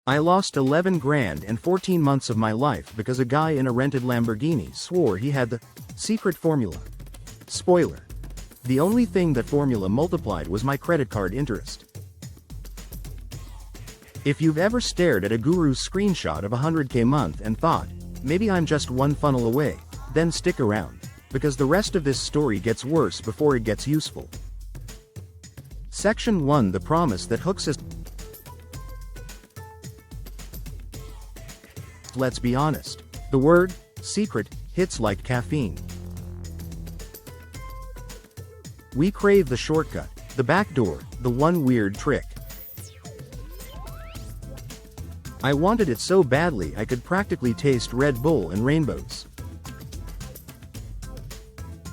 I lost 11 grand and 14 months of my life because a guy in a rented Lamborghini swore he had the secret formula. Spoiler. The only thing that formula multiplied was my credit card interest. If you've ever stared at a guru's screenshot of 100k month and thought, maybe I'm just one funnel away, then stick around, because the rest of this story gets worse before it gets useful. Section 1. The promise that hooks us. Let's be honest. The word secret hits like caffeine. We crave the shortcut, the back door, the one weird trick. I wanted it so badly I could practically taste Red Bull and rainbows.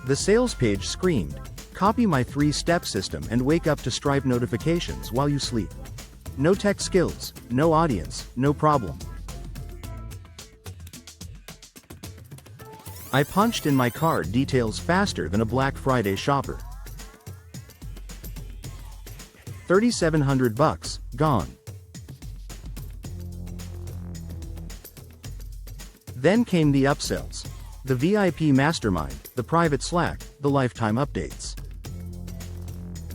The sales page screamed, "Copy my 3-step system and wake up to Stripe notifications while you sleep. No tech skills, no audience, no problem." I punched in my card details faster than a Black Friday shopper. $3,700 gone. Then came the upsells. The VIP mastermind, the private Slack, the lifetime updates.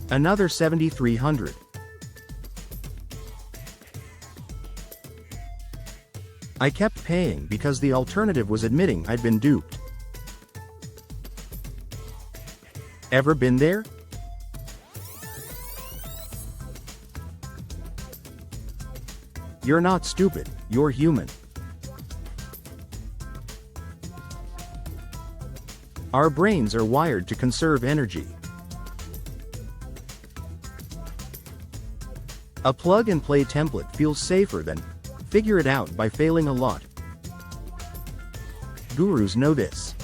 Another $7,300. I kept paying because the alternative was admitting I'd been duped. Ever been there? You're not stupid, you're human. Our brains are wired to conserve energy. A plug-and-play template feels safer than figure it out by failing a lot. Gurus know this.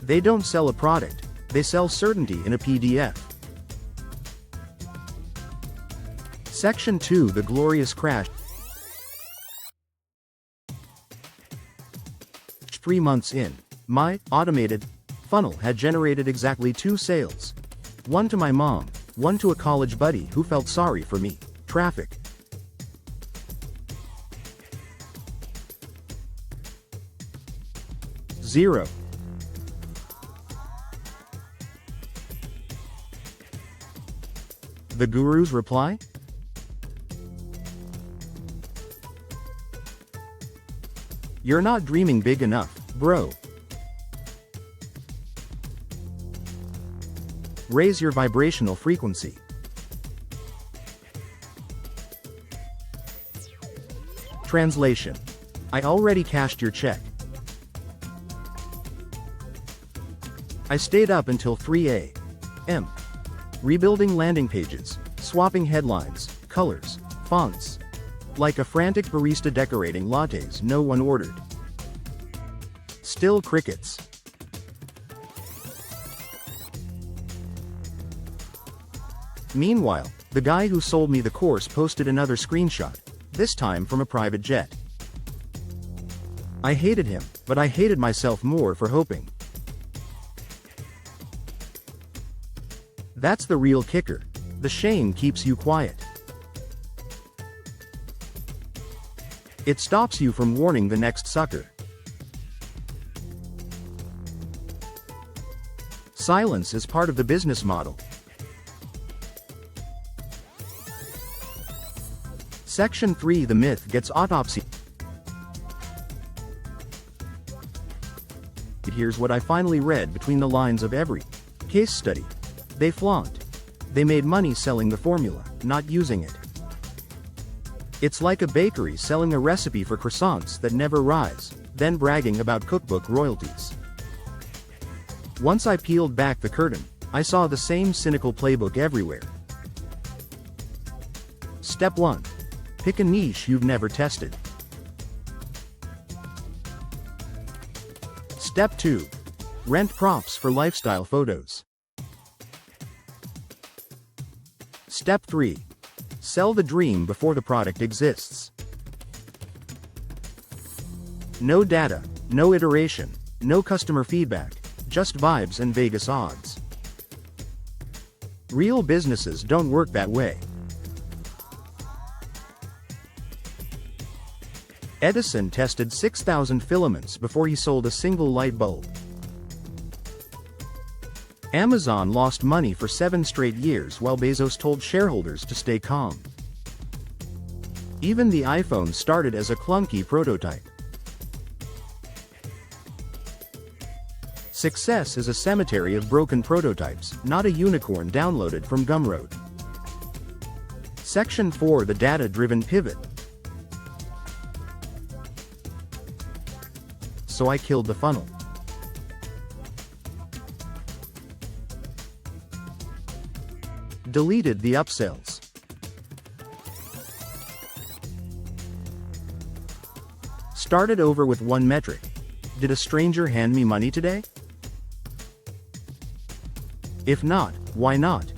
They don't sell a product, they sell certainty in a PDF. Section 2. The glorious crash. 3 months in, my automated funnel had generated exactly 2 sales. One to my mom, one to a college buddy who felt sorry for me. Traffic. Zero. The guru's reply? You're not dreaming big enough, bro. Raise your vibrational frequency. Translation. I already cashed your check. I stayed up until 3 a.m. rebuilding landing pages, swapping headlines, colors, fonts. Like a frantic barista decorating lattes no one ordered. Still crickets. Meanwhile, the guy who sold me the course posted another screenshot, this time from a private jet. I hated him, but I hated myself more for hoping. That's the real kicker. The shame keeps you quiet. It stops you from warning the next sucker. Silence is part of the business model. Section 3. The myth gets autopsy. Here's what I finally read between the lines of every case study. They flaunt. They made money selling the formula, not using it. It's like a bakery selling a recipe for croissants that never rise, then bragging about cookbook royalties. Once I peeled back the curtain, I saw the same cynical playbook everywhere. Step 1. Pick a niche you've never tested. Step 2. Rent props for lifestyle photos. Step 3. Sell the dream before the product exists. No data, no iteration, no customer feedback, just vibes and Vegas odds. Real businesses don't work that way. Edison tested 6,000 filaments before he sold a single light bulb. Amazon lost money for 7 straight years while Bezos told shareholders to stay calm. Even the iPhone started as a clunky prototype. Success is a cemetery of broken prototypes, not a unicorn downloaded from Gumroad. Section 4: The Data-Driven Pivot. So I killed the funnel. Deleted the upsells. Started over with one metric. Did a stranger hand me money today? If not, why not?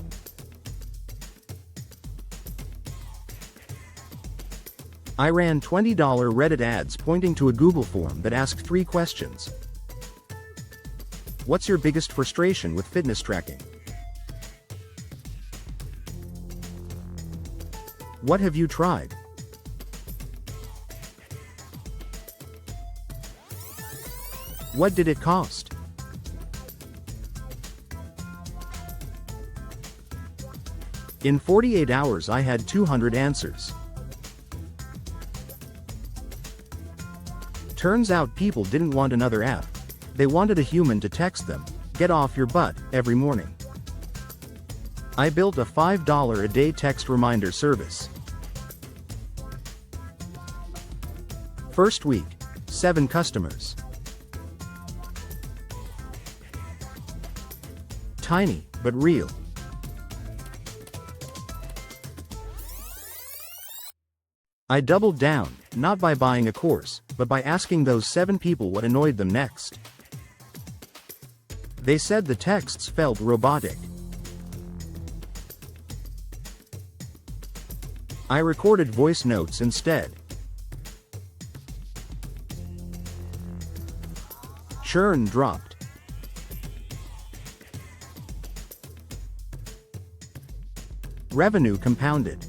I ran $20 Reddit ads pointing to a Google form that asked 3 questions. What's your biggest frustration with fitness tracking? What have you tried? What did it cost? In 48 hours I had 200 answers. Turns out people didn't want another app. They wanted a human to text them, "Get off your butt," every morning. I built a $5 a day text reminder service. First week, 7 customers. Tiny, but real. I doubled down, not by buying a course, but by asking those 7 people what annoyed them next. They said the texts felt robotic. I recorded voice notes instead. Churn dropped. Revenue compounded.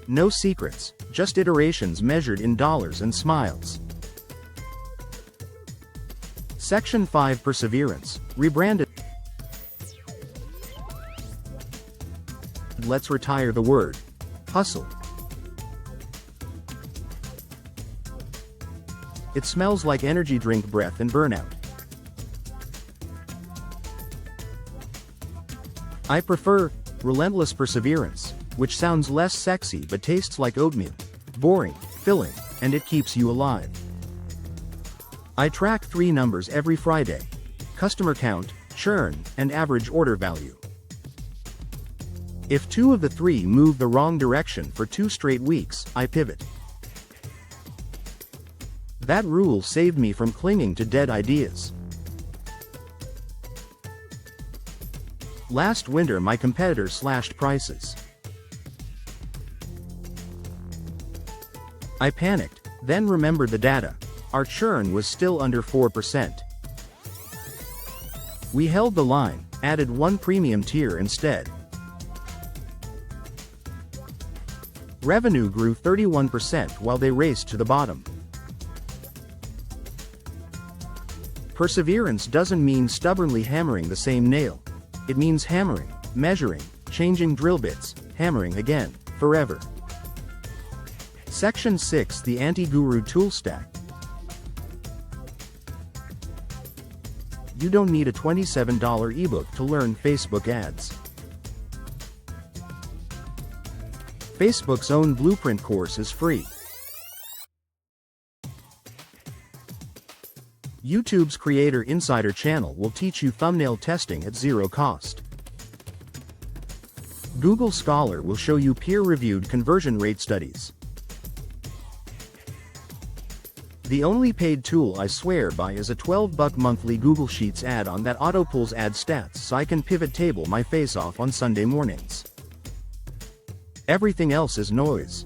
No secrets, just iterations measured in dollars and smiles. Section 5: Perseverance, rebranded. Let's retire the word hustle. It smells like energy drink breath and burnout. I prefer relentless perseverance, which sounds less sexy but tastes like oatmeal. Boring, filling, and it keeps you alive. I track 3 numbers every Friday: customer count, churn, and average order value. If 2 of the 3 move the wrong direction for 2 straight weeks, I pivot. That rule saved me from clinging to dead ideas. Last winter my competitor slashed prices. I panicked, then remembered the data. Our churn was still under 4%. We held the line, added 1 premium tier instead. Revenue grew 31% while they raced to the bottom. Perseverance doesn't mean stubbornly hammering the same nail. It means hammering, measuring, changing drill bits, hammering again, forever. Section 6: The Anti-Guru Tool Stack. You don't need a $27 ebook to learn Facebook ads. Facebook's own Blueprint course is free. YouTube's Creator Insider channel will teach you thumbnail testing at 0 cost. Google Scholar will show you peer-reviewed conversion rate studies. The only paid tool I swear by is a $12 monthly Google Sheets add-on that auto-pulls ad stats so I can pivot table my face off on Sunday mornings. Everything else is noise.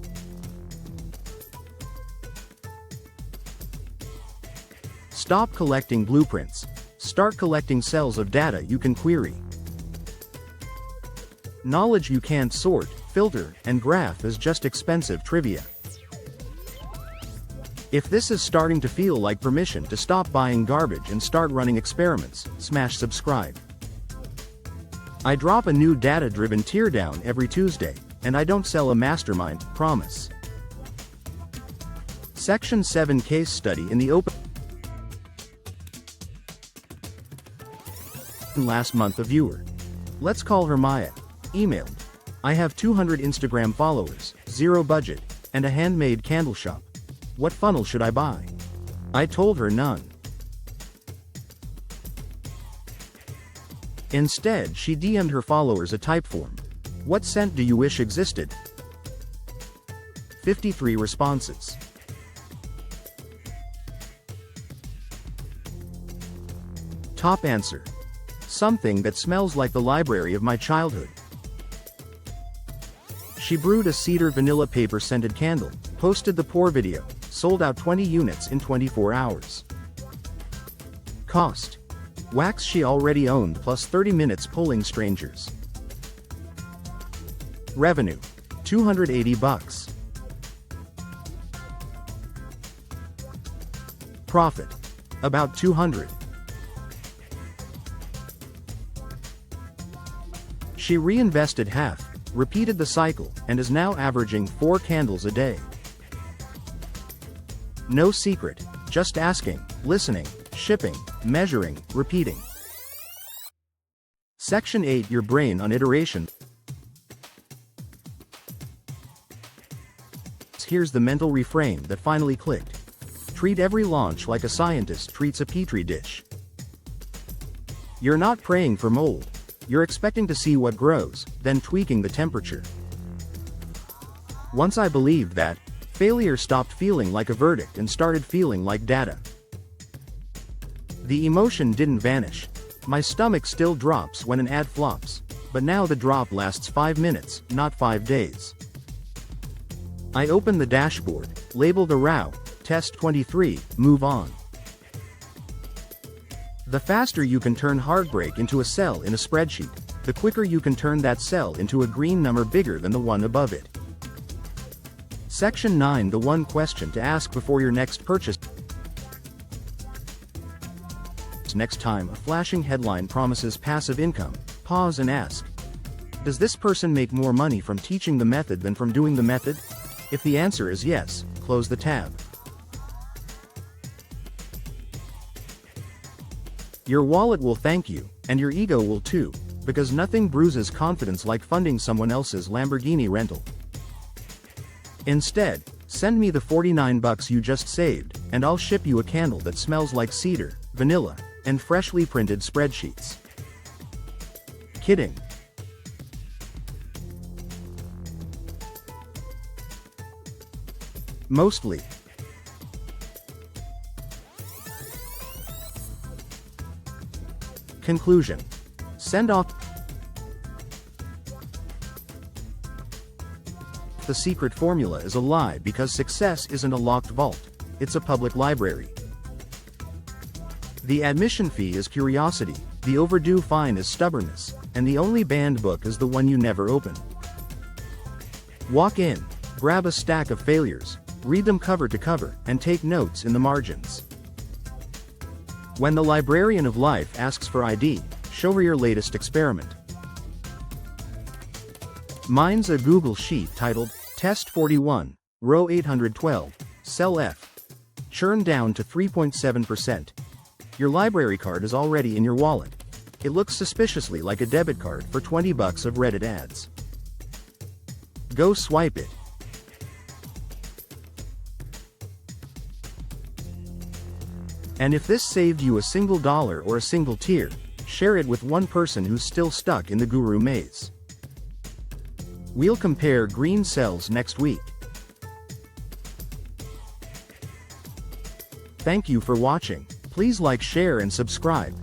Stop collecting blueprints. Start collecting cells of data you can query. Knowledge you can't sort, filter, and graph is just expensive trivia. If this is starting to feel like permission to stop buying garbage and start running experiments, smash subscribe. I drop a new data-driven teardown every Tuesday, and I don't sell a mastermind, promise. Section 7 Case Study in the Open. Last month a viewer. Let's call her Maya. Emailed. I have 200 Instagram followers, 0 budget, and a handmade candle shop. What funnel should I buy? I told her none. Instead, she DM'd her followers a Typeform. What scent do you wish existed? 53 responses. Top answer. Something that smells like the library of my childhood. She brewed a cedar vanilla paper scented candle, posted the pour video, sold out 20 units in 24 hours. Cost. Wax she already owned plus 30 minutes pulling strangers. Revenue. $280. Profit. About 200. She reinvested half, repeated the cycle, and is now averaging 4 candles a day. No secret, just asking, listening, shipping, measuring, repeating. Section 8 Your brain on iteration. Here's the mental reframe that finally clicked. Treat every launch like a scientist treats a petri dish. You're not praying for mold. You're expecting to see what grows, then tweaking the temperature. Once I believed that, failure stopped feeling like a verdict and started feeling like data. The emotion didn't vanish. My stomach still drops when an ad flops, but now the drop lasts 5 minutes, not 5 days. I open the dashboard, label the row, test 23, move on. The faster you can turn heartbreak into a cell in a spreadsheet, the quicker you can turn that cell into a green number bigger than the one above it. Section 9 The one question to ask before your next purchase. Next time a flashing headline promises passive income, pause and ask, does this person make more money from teaching the method than from doing the method? If the answer is yes, close the tab. Your wallet will thank you, and your ego will too, because nothing bruises confidence like funding someone else's Lamborghini rental. Instead, send me the $49 you just saved, and I'll ship you a candle that smells like cedar, vanilla, and freshly printed spreadsheets. Kidding. Mostly. Conclusion. Send off. The secret formula is a lie because success isn't a locked vault, it's a public library. The admission fee is curiosity, the overdue fine is stubbornness, and the only banned book is the one you never open. Walk in, grab a stack of failures, read them cover to cover, and take notes in the margins. When the librarian of life asks for ID, show her your latest experiment. Mine's a Google sheet titled, Test 41, Row 812, Cell F. Churn down to 3.7%. Your library card is already in your wallet. It looks suspiciously like a debit card for $20 of Reddit ads. Go swipe it. And if this saved you a single dollar or a single tear, share it with one person who's still stuck in the guru maze. We'll compare green cells next week. Thank you for watching. Please like, share and subscribe.